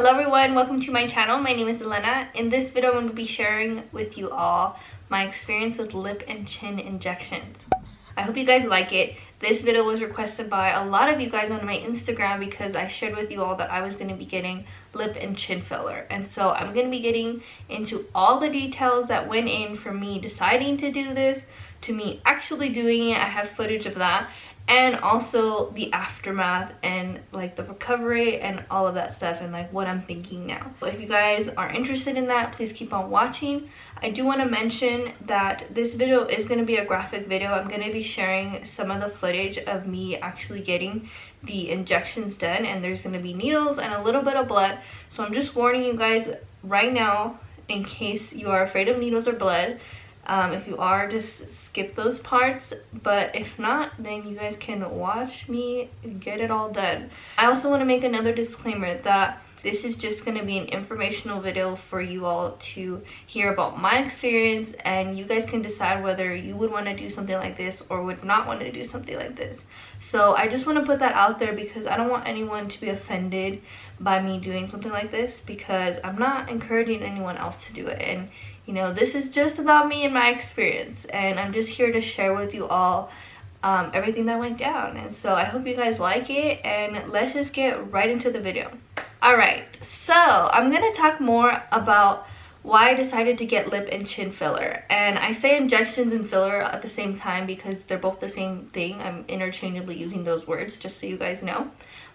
Hello everyone, welcome to my channel. My name is Elena. In this video, I'm going to be sharing with you all my experience with lip and chin injections. I hope you guys like it. This video was requested by a lot of you guys on my Instagram because I shared with you all that I was going to be getting lip and chin filler. And so I'm going to be getting into all the details that went in from me deciding to do this to me actually doing it. I have footage of that. And also the aftermath and like the recovery and all of that stuff and like what I'm thinking now. If you guys are interested in that, please keep on watching. I do want to mention that this video is going to be a graphic video. I'm going to be sharing some of the footage of me actually getting the injections done, and there's going to be needles and a little bit of blood. So I'm just warning you guys right now in case you are afraid of needles or blood. If you are, just skip those parts, but if not, then you guys can watch me get it all done. I also want to make another disclaimer that this is just going to be an informational video for you all to hear about my experience, and you guys can decide whether you would want to do something like this or would not want to do something like this. So I just want to put that out there because I don't want anyone to be offended by me doing something like this, because I'm not encouraging anyone else to do it. And you know, this is just about me and my experience, and I'm just here to share with you all everything that went down. And so I hope you guys like it, and let's just get right into the video. Alright, so I'm going to talk more about why I decided to get lip and chin filler. And I say injections and filler at the same time because they're both the same thing. I'm interchangeably using those words just so you guys know.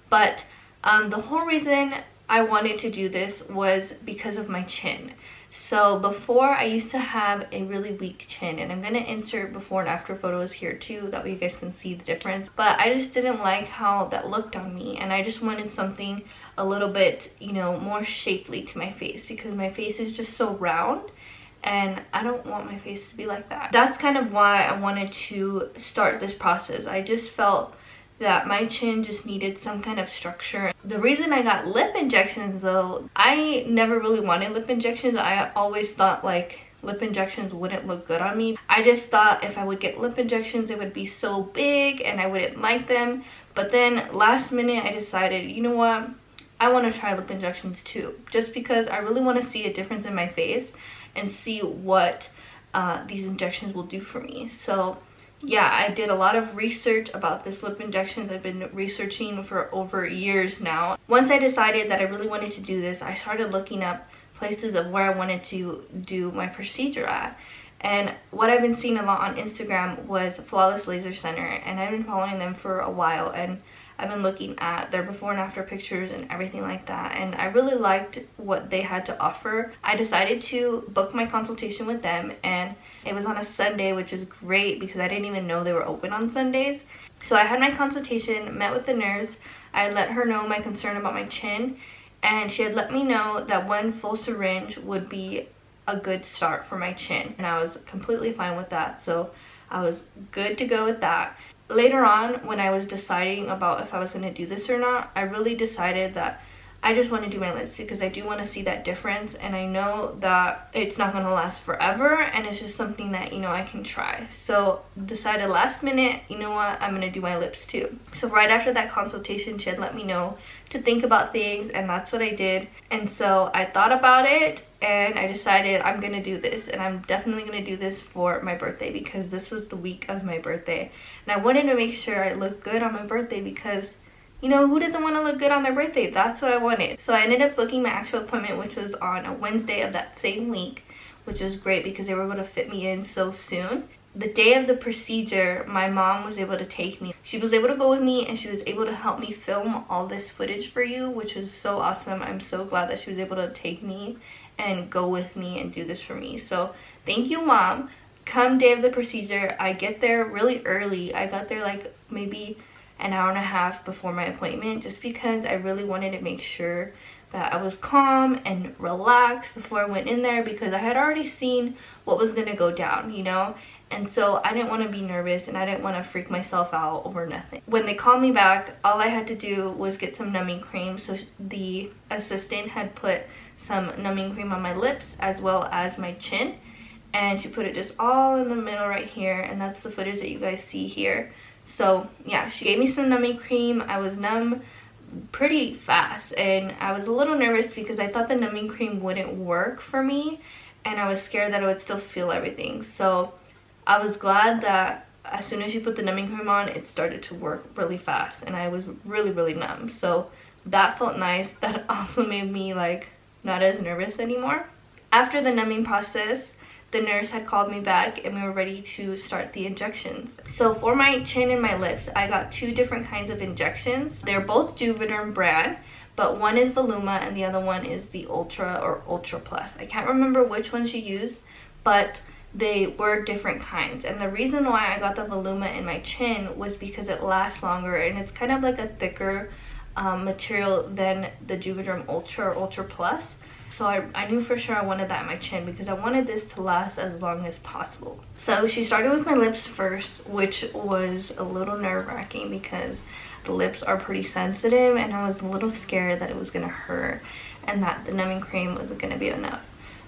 But the whole reason I wanted to do this was because of my chin. So before, I used to have a really weak chin, and I'm going to insert before and after photos here too, that way you guys can see the difference. But I just didn't like how that looked on me, and I just wanted something a little bit, you know, more shapely to my face, because my face is just so round and I don't want my face to be like that. That's kind of why I wanted to start this process. I just felt that my chin just needed some kind of structure. The reason I got lip injections though, I never really wanted lip injections. I always thought like lip injections wouldn't look good on me. I just thought if I would get lip injections, it would be so big and I wouldn't like them. But then last minute I decided, you know what, I want to try lip injections too, just because I really want to see a difference in my face and see what these injections will do for me. So yeah, I did a lot of research about this lip injections. I've been researching for over years now. Once I decided that I really wanted to do this, I started looking up places of where I wanted to do my procedure at. And what I've been seeing a lot on Instagram was Flawless Laser Center, and I've been following them for a while, and I've been looking at their before and after pictures and everything like that, and I really liked what they had to offer. I decided to book my consultation with them, and it was on a Sunday, which is great because I didn't even know they were open on Sundays. So I had my consultation, met with the nurse. I let her know my concern about my chin, and she had let me know that one full syringe would be a good start for my chin, and I was completely fine with that. So I was good to go with that. Later on, when I was deciding about if I was going to do this or not, I really decided that I just want to do my lips because I do want to see that difference, and I know that it's not going to last forever, and it's just something that, you know, I can try. So decided last minute, you know what, I'm going to do my lips too. So right after that consultation, she had let me know to think about things, and that's what I did. And so I thought about it, and I decided I'm going to do this, and I'm definitely going to do this for my birthday because this was the week of my birthday. And I wanted to make sure I looked good on my birthday because, you know, who doesn't want to look good on their birthday? That's what I wanted. So I ended up booking my actual appointment, which was on a Wednesday of that same week, which was great because they were able to fit me in so soon. The day of the procedure, my mom was able to take me. She was able to go with me, and she was able to help me film all this footage for you, which was so awesome. I'm so glad that she was able to take me and go with me and do this for me. So thank you, Mom. Come day of the procedure, I get there really early. I got there like maybe an hour and a half before my appointment, just because I really wanted to make sure that I was calm and relaxed before I went in there, because I had already seen what was going to go down, you know, and so I didn't want to be nervous and I didn't want to freak myself out over nothing. When they called me back, all I had to do was get some numbing cream. So the assistant had put some numbing cream on my lips as well as my chin, and she put it just all in the middle right here, and that's the footage that you guys see here. So yeah, she gave me some numbing cream. I was numb pretty fast, and I was a little nervous because I thought the numbing cream wouldn't work for me, and I was scared that I would still feel everything. So I was glad that as soon as she put the numbing cream on, it started to work really fast, and I was really numb. So that felt nice. That also made me like not as nervous anymore. After the numbing process, the nurse had called me back and we were ready to start the injections. So for my chin and my lips, I got 2 different kinds of injections. They're both Juvederm brand, but one is Voluma and the other one is the Ultra or Ultra Plus. I can't remember which one she used, but they were different kinds. And the reason why I got the Voluma in my chin was because it lasts longer, and it's kind of like a thicker material than the Juvederm Ultra or Ultra Plus. So I knew for sure I wanted that in my chin because I wanted this to last as long as possible. So she started with my lips first, which was a little nerve-wracking because the lips are pretty sensitive, and I was a little scared that it was going to hurt and that the numbing cream wasn't going to be enough.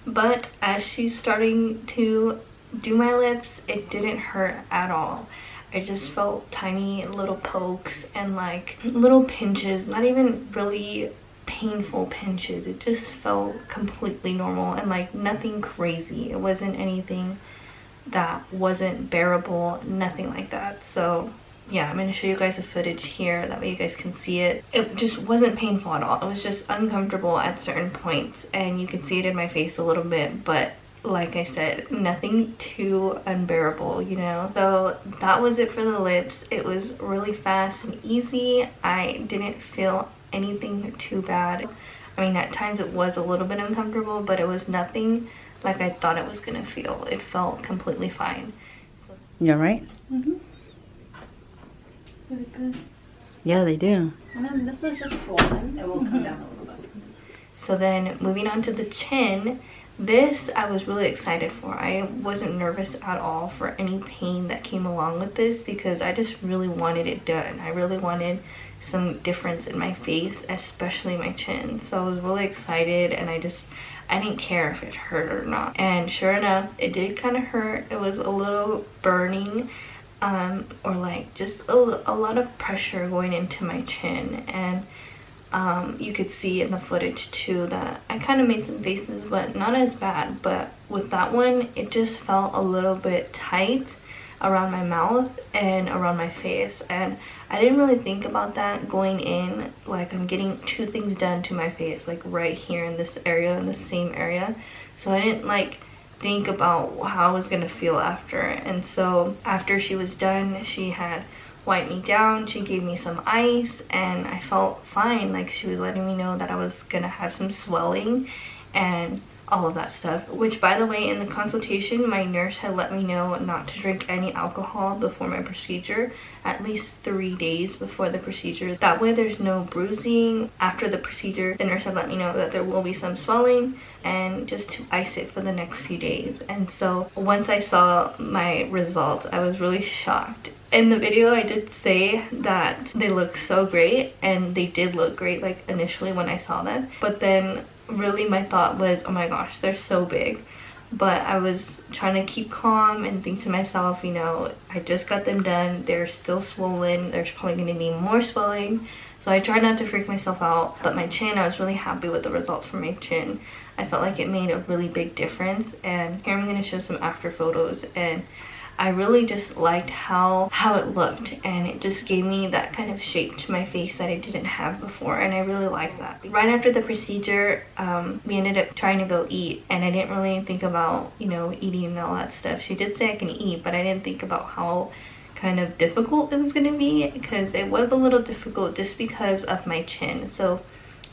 But as she's starting to do my lips, it didn't hurt at all. I just felt tiny little pokes and like little pinches, not even really painful pinches. It just felt completely normal and like nothing crazy. It wasn't anything that wasn't bearable, nothing like that. So yeah, I'm going to show you guys the footage here, that way you guys can see it. It just wasn't painful at all. It was just uncomfortable at certain points, and you can see it in my face a little bit, but like I said, nothing too unbearable, you know. So that was it for the lips. It was really fast and easy. I didn't feel anything too bad. I mean, at times it was a little bit uncomfortable, but it was nothing like I thought it was gonna feel. It felt completely fine. So, you all right? Mm-hmm. Really good. Yeah, they do. This is just swollen. It will come down a little bit. so then moving on to the chin, this I was really excited for. I wasn't nervous at all for any pain that came along with this because I just really wanted it done. I really wanted some difference in my face, especially my chin. So I was really excited, and I didn't care if it hurt or not. And sure enough, it did kind of hurt. It was a little burning, or like just a lot of pressure going into my chin. And you could see in the footage too that I kind of made some faces, but not as bad. But with that one, it just felt a little bit tight around my mouth and around my face, and I didn't really think about that going in. Like, I'm getting 2 things done to my face, like right here in this area, in the same area, so I didn't like think about how I was gonna feel after. And so after she was done, she had wiped me down, she gave me some ice, and I felt fine. Like, she was letting me know that I was gonna have some swelling and all of that stuff, which, by the way, in the consultation, my nurse had let me know not to drink any alcohol before my procedure, at least 3 days before the procedure. That way there's no bruising. After the procedure, the nurse had let me know that there will be some swelling, and just to ice it for the next few days. And so once I saw my results, I was really shocked. In the video, I did say that they look so great, and they did look great, like, initially when I saw them, but then really my thought was, oh my gosh, they're so big. But I was trying to keep calm and think to myself, you know, I just got them done, they're still swollen, there's probably going to be more swelling, so I tried not to freak myself out. But my chin, I was really happy with the results for my chin. I felt like it made a really big difference, and here I'm going to show some after photos, and I really just liked how it looked, and it just gave me that kind of shape to my face that I didn't have before, and I really liked that. Right after the procedure, we ended up trying to go eat, and I didn't really think about, you know, eating and all that stuff. She did say I can eat, but I didn't think about how kind of difficult it was going to be, because it was a little difficult just because of my chin. So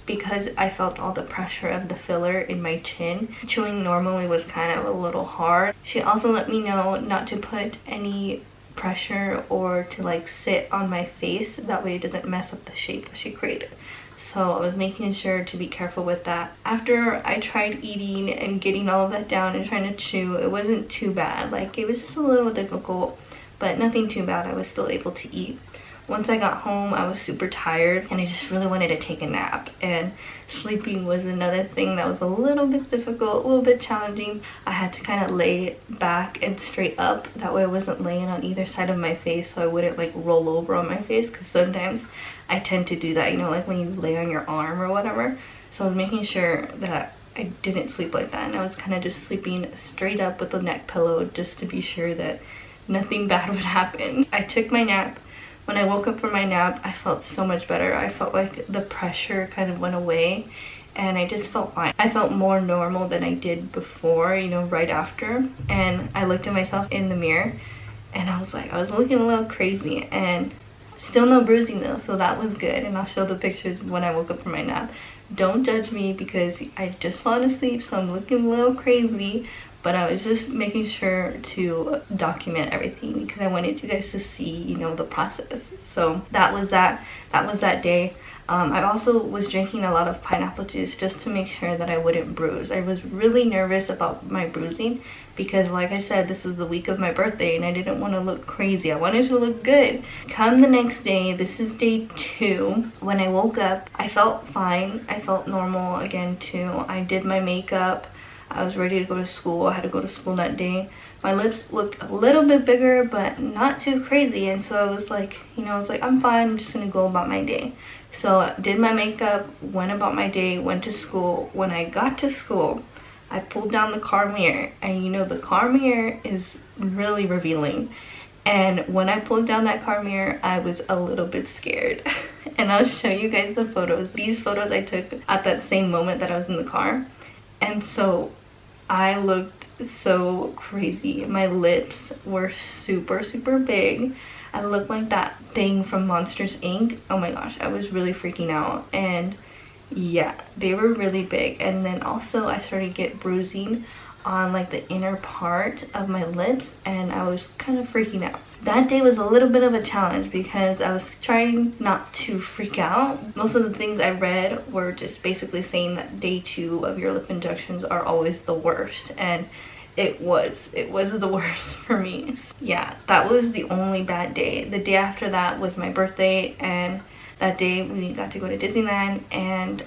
because I felt all the pressure of the filler in my chin, chewing normally was kind of a little hard. She also let me know not to put any pressure or to like sit on my face, that way it doesn't mess up the shape that she created. So I was making sure to be careful with that. After I tried eating and getting all of that down and trying to chew, it wasn't too bad. Like, it was just a little difficult, but nothing too bad. I was still able to eat. Once I got home, I was super tired and I just really wanted to take a nap, and sleeping was another thing that was a little bit difficult, a little bit challenging. I had to kind of lay back and straight up, that way I wasn't laying on either side of my face so I wouldn't like roll over on my face, because sometimes I tend to do that, you know, like when you lay on your arm or whatever. So I was making sure that I didn't sleep like that, and I was kind of just sleeping straight up with the neck pillow just to be sure that nothing bad would happen. I took my nap. When I woke up from my nap, I felt so much better. I felt like the pressure kind of went away and I just felt fine. I felt more normal than I did before, you know, right after. And I looked at myself in the mirror and I was looking a little crazy, and still no bruising though, so that was good. And I'll show the pictures when I woke up from my nap. Don't judge me because I just fallen asleep, so I'm looking a little crazy. But I was just making sure to document everything because I wanted you guys to see, you know, the process. So that was that day. I also was drinking a lot of pineapple juice just to make sure that I wouldn't bruise. I was really nervous about my bruising because, like I said, this was the week of my birthday and I didn't want to look crazy. I wanted to look good. Come the next day, this is day 2. When I woke up, I felt fine. I felt normal again too. I did my makeup. I was ready to go to school. I had to go to school that day. My lips looked a little bit bigger, but not too crazy. And so I was like, you know, I was like, I'm fine. I'm just going to go about my day. So I did my makeup, went about my day, went to school. When I got to school, I pulled down the car mirror. And you know, the car mirror is really revealing. And when I pulled down that car mirror, I was a little bit scared. And I'll show you guys the photos. These photos I took at that same moment that I was in the car. And so I looked so crazy. My lips were super, super big. I looked like that thing from Monsters Inc. Oh my gosh, I was really freaking out. And yeah, they were really big. And then also I started to get bruising on like the inner part of my lips, and I was kind of freaking out. That day was a little bit of a challenge because I was trying not to freak out. Most of the things I read were just basically saying that day 2 of your lip injections are always the worst, and it was the worst for me. Yeah, that was the only bad day. The day after that was my birthday, and that day we got to go to Disneyland, and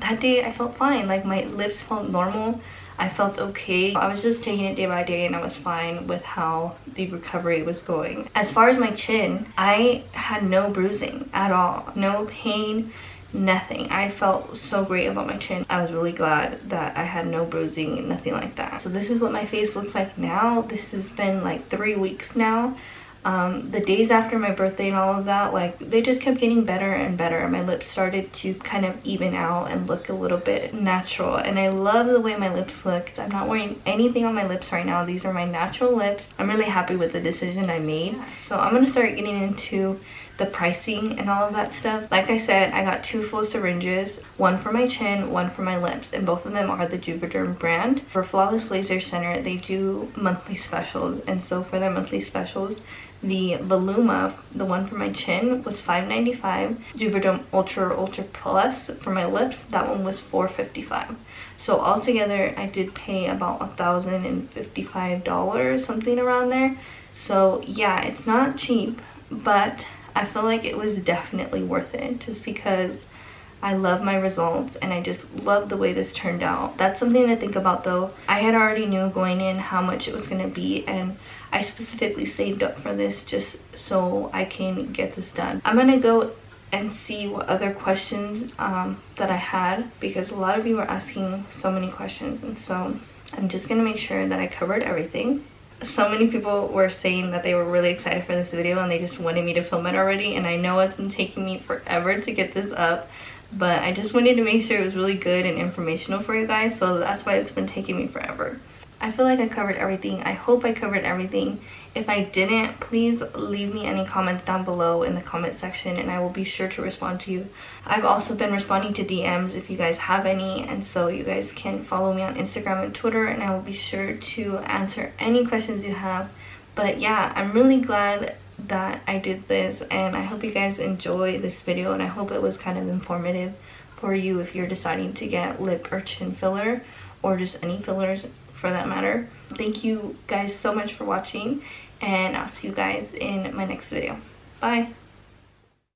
that day I felt fine. Like my lips felt normal. I felt okay. I was just taking it day by day and I was fine with how the recovery was going. As far as my chin, I had no bruising at all. No pain, nothing. I felt so great about my chin. I was really glad that I had no bruising, nothing like that. So this is what my face looks like now. This has been like 3 weeks now. The days after my birthday and all of that, like, they just kept getting better and better. My lips started to kind of even out and look a little bit natural, and I love the way my lips look. I'm not wearing anything on my lips right now. These are my natural lips. I'm really happy with the decision I made. So I'm gonna start getting into the pricing and all of that stuff. Like I said, I got 2 full syringes, one for my chin, one for my lips, and both of them are the Juvederm brand. For Flawless Laser Center, they do monthly specials, and so for their monthly specials, the Voluma, the one for my chin, was $5.95. Juvederm Ultra Plus for my lips, that one was $4.55. So altogether, I did pay about $1,055, something around there. So yeah, it's not cheap, but I feel like it was definitely worth it just because I love my results and I just love the way this turned out. That's something to think about though. I had already knew going in how much it was going to be, and I specifically saved up for this just so I can get this done. I'm going to go and see what other questions that I had, because a lot of you were asking so many questions, and so I'm just going to make sure that I covered everything. So many people were saying that they were really excited for this video and they just wanted me to film it already, and I know it's been taking me forever to get this up, but I just wanted to make sure it was really good and informational for you guys, so that's why it's been taking me forever. I feel like I covered everything. I hope I covered everything. If I didn't, please leave me any comments down below in the comment section and I will be sure to respond to you. I've also been responding to DMs if you guys have any, and so you guys can follow me on Instagram and Twitter and I will be sure to answer any questions you have. But yeah, I'm really glad that I did this, and I hope you guys enjoy this video, and I hope it was kind of informative for you if you're deciding to get lip or chin filler, or just any fillers for that matter. Thank you guys so much for watching, and I'll see you guys in my next video. Bye.